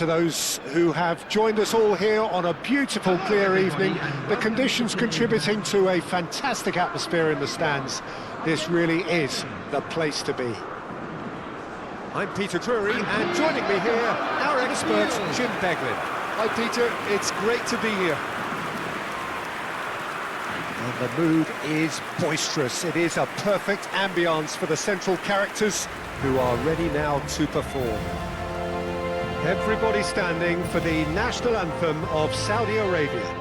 To those who have joined us all here on a beautiful, clear evening, the conditions contributing to a fantastic atmosphere in the stands. This really is the place to be. I'm Peter Drury, and joining me here, our expert, Jim Beglin. Hi Peter, it's great to be here. And the mood is boisterous. It is a perfect ambience for the central characters who are ready now to perform. Everybody standing for the national anthem of Saudi Arabia.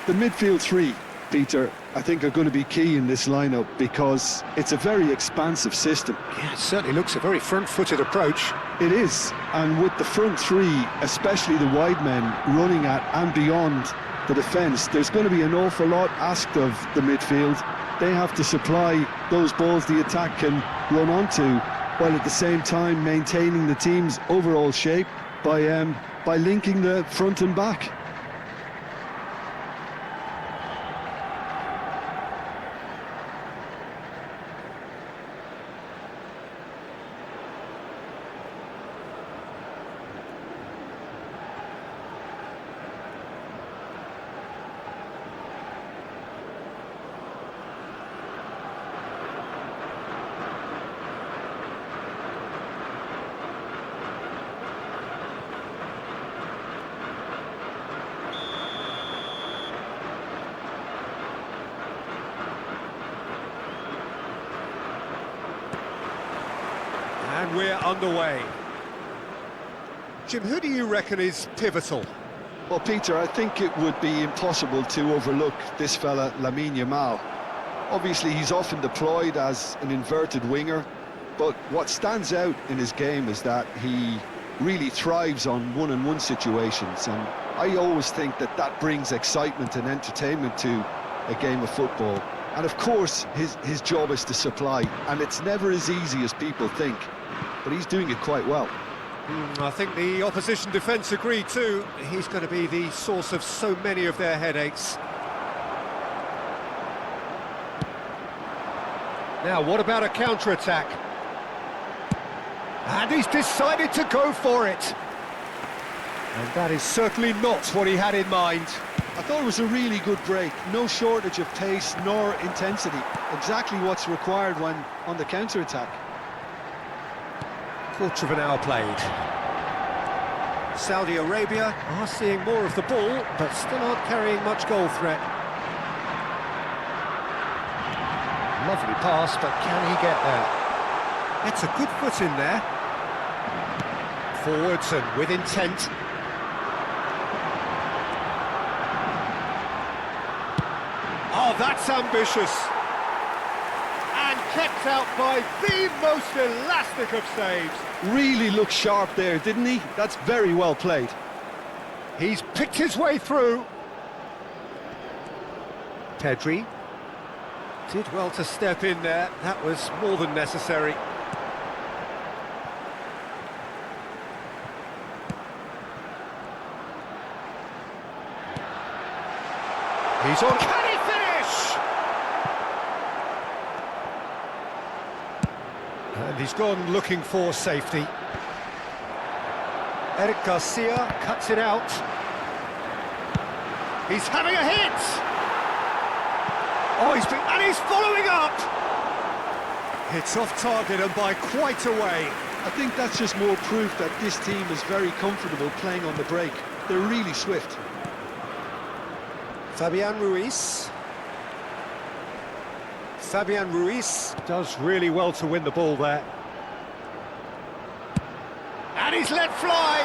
The midfield three, Peter, I think are going to be key in this lineup because it's a very expansive system. Yeah, it certainly looks a very front-footed approach. It is, and with the front three, especially the wide men, running at and beyond the defence, there's going to be an awful lot asked of the midfield. They have to supply those balls the attack can run onto, while at the same time maintaining the team's overall shape by linking the front and back. And we're underway. Jim, who do you reckon is pivotal? Well, Peter, I think it would be impossible to overlook this fella, Lamine Yamal. Obviously, he's often deployed as an inverted winger, but what stands out in his game is that he really thrives on one-on-one situations, and I always think that that brings excitement and entertainment to a game of football. And of course, his job is to supply, and it's never as easy as people think, but he's doing it quite well. I think the opposition defence agree too. He's going to be the source of so many of their headaches. Now, what about a counter-attack? And he's decided to go for it. And that is certainly not what he had in mind. I thought it was a really good break. No shortage of pace nor intensity. Exactly what's required when on the counter-attack. Quarter of an hour played. Saudi Arabia are seeing more of the ball, but still aren't carrying much goal threat. Lovely pass, but can he get there? It's a good foot in there. Forwards and with intent. Oh, that's ambitious. And kept out by the most elastic of saves. Really looked sharp there, didn't he? That's very well played. He's picked his way through. Pedri did well to step in there. That was more than necessary. He's on. Can he finish? And he's gone looking for safety. Eric Garcia cuts it out. He's having a hit! Oh, he's following up! It's off target and by quite a way. I think that's just more proof that this team is very comfortable playing on the break. They're really swift. Fabian Ruiz. Fabian Ruiz does really well to win the ball there. And he's let fly.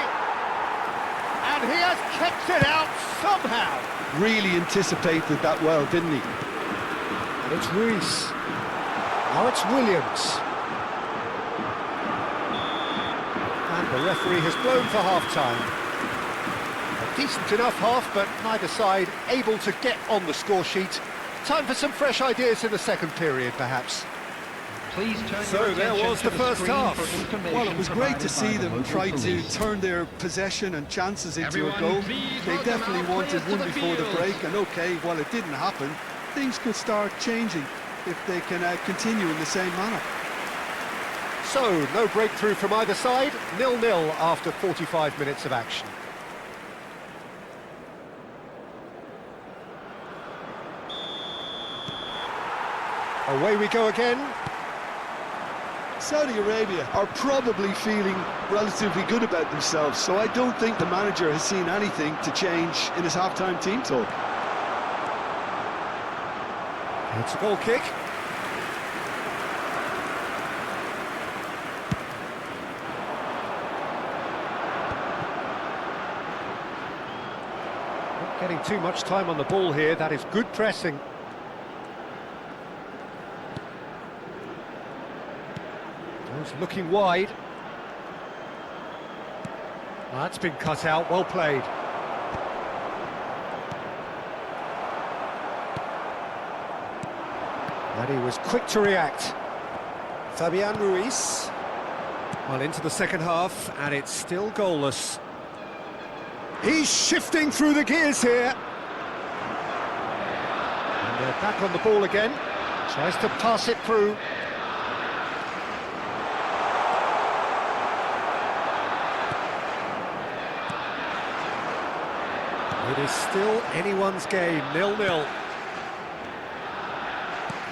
And he has kept it out somehow. Really anticipated that well, didn't he? And it's Ruiz. Now it's Williams. The referee has blown for half-time. A decent enough half, but neither side able to get on the score sheet. Time for some fresh ideas in the second period, perhaps. Please turn So your there attention was to the first half. for information Well, it was great to provided see by the them local try to police. turn their possession and chances into Everyone, a goal. please They welcome definitely our wanted players to one the before the field. break, and okay, while it didn't happen, things could start changing if they can continue in the same manner. So, no breakthrough from either side, 0-0 after 45 minutes of action. Away we go again. Saudi Arabia are probably feeling relatively good about themselves, so I don't think the manager has seen anything to change in his half-time team talk. It's a goal kick. Not getting too much time on the ball here, that is good pressing. He's looking wide. That's been cut out, well played. And he was quick to react. Fabian Ruiz. Well, into the second half, and it's still goalless. He's shifting through the gears here. And they're back on the ball again. Tries to pass it through. It is still anyone's game, 0-0.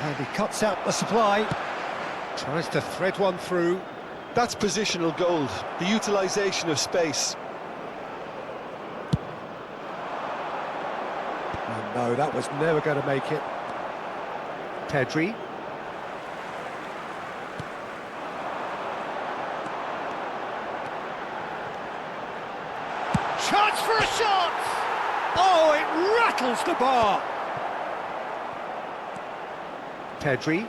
And he cuts out the supply. Tries to thread one through. That's positional gold, the utilisation of space. Oh, no, that was never going to make it. Pedri. Chance for a shot! Oh, it rattles the bar! Pedri.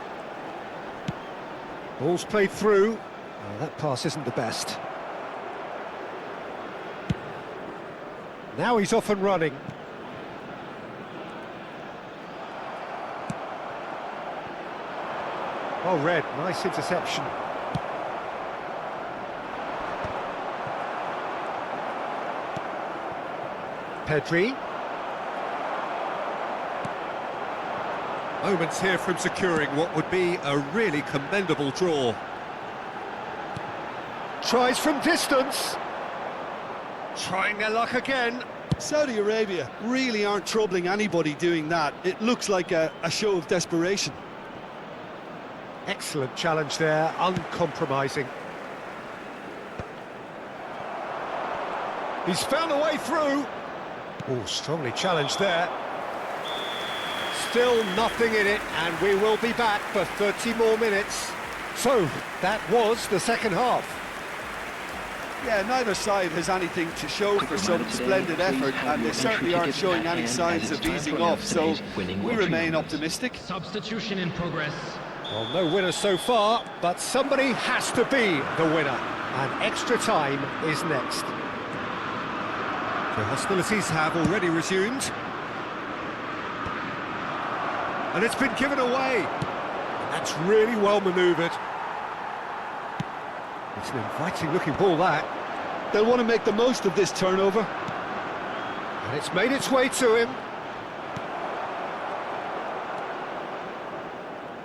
Ball's played through. Oh, that pass isn't the best. Now he's off and running. Oh, Red, nice interception. Pedri. Moments here from securing what would be a really commendable draw. Tries from distance. Trying their luck again. Saudi Arabia really aren't troubling anybody doing that. It looks like a show of desperation. Excellent challenge there, uncompromising. He's found a way through. Oh, strongly challenged there. Still nothing in it, and we will be back for 30 more minutes. So, that was the second half. Yeah, neither side has anything to show for some splendid effort, and they certainly aren't showing any signs of easing off, so we remain optimistic. Substitution in progress. Well, no winners so far, but somebody has to be the winner, and extra time is next. The hostilities have already resumed. And it's been given away. That's really well manoeuvred. It's an inviting-looking ball, that. They'll want to make the most of this turnover. And it's made its way to him.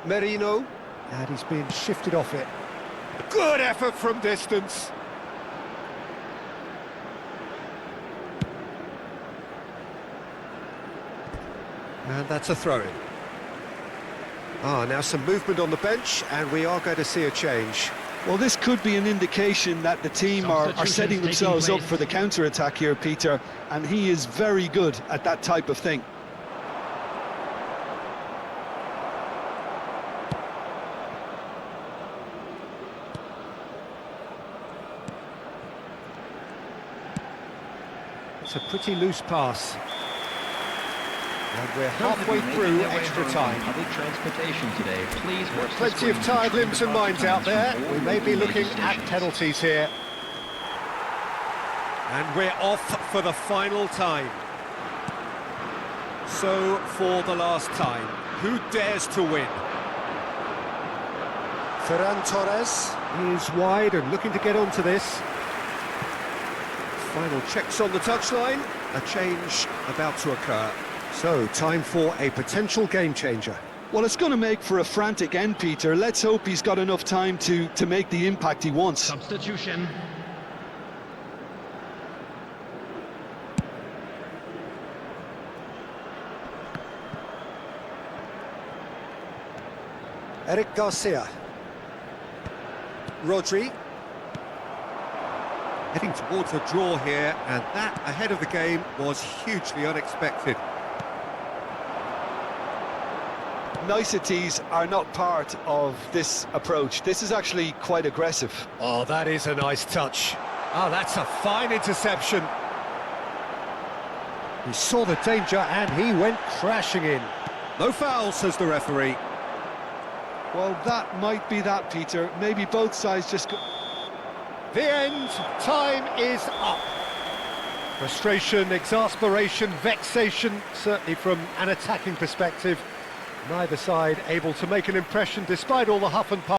Merino. And he's been shifted off it. Good effort from distance. And that's a throw-in. Now some movement on the bench, and we are going to see a change. Well, this could be an indication that the team are setting themselves up for the counter-attack here, Peter, and he is very good at that type of thing. It's a pretty loose pass. And we're halfway through extra time. Public transportation today. Please watch Plenty of tired limbs and minds out there. We may be looking at penalties here. And we're off for the final time. So, for the last time, who dares to win? Ferran Torres is wide and looking to get onto this. Final checks on the touchline. A change about to occur. So, time for a potential game changer. Well, it's going to make for a frantic end, Peter. Let's hope he's got enough time to make the impact he wants. Substitution. Eric Garcia. Rodri. Heading towards a draw here, and that, ahead of the game, was hugely unexpected. Niceties are not part of this approach. This is actually quite aggressive. Oh, that is a nice touch. Oh, that's a fine interception. He saw the danger and he went crashing in. No foul, says the referee. Well, that might be that, Peter. Maybe both sides just go... The end. Time is up. Frustration, exasperation, vexation, certainly from an attacking perspective. Neither side able to make an impression despite all the huff and puff.